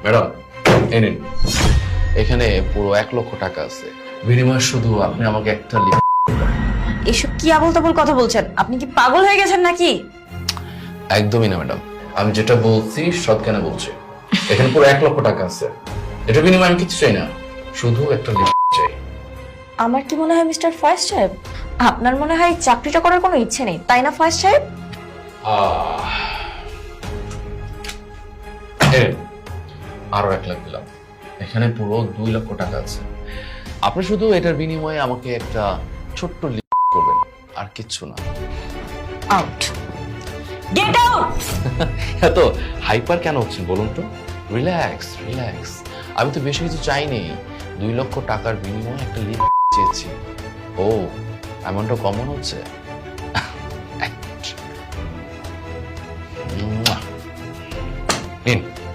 Madam এই নিন, এখানে পুরো 1 লক্ষ টাকা আছে, বিনিময়ে শুধু আপনি আমাকে একটা লিপ। এসব কি আবল তাবল কথা বলছেন? আপনি কি পাগল হয়ে গেছেন নাকি? একদমই না ম্যাডাম, আমি যেটা বলছি সৎজ্ঞানে বলছি। এখানে পুরো 1 লক্ষ টাকা আছে, এটা বিনিময়ে আমি কিছু চাই না, শুধু একটা লিপ চাই। আমার কি মনে হয় মিস্টার ফয়েজ সাহেব, আপনার মনে হয় চাকরিটা করার কোনো ইচ্ছে নেই, তাই না ফয়েজ সাহেব? এই, আরো 1 লাখ দিলাম, এখানে পুরো 2 লক্ষ টাকা আছে। আপনি শুধু এটার বিনিময়ে আমাকে একটা ছোট্ট লিপ করবেন, আর কিচ্ছু না। Out, get out. এত হাইপার কেন হচ্ছেন বলুন তো? রিল্যাক্স রিল্যাক্স, আমি তো বেশি কিছু চাইনি, 2 লক্ষ টাকার বিনিময়ে একটা লিপ চেয়েছি। ও, এমনটা কমন হচ্ছে। নিন।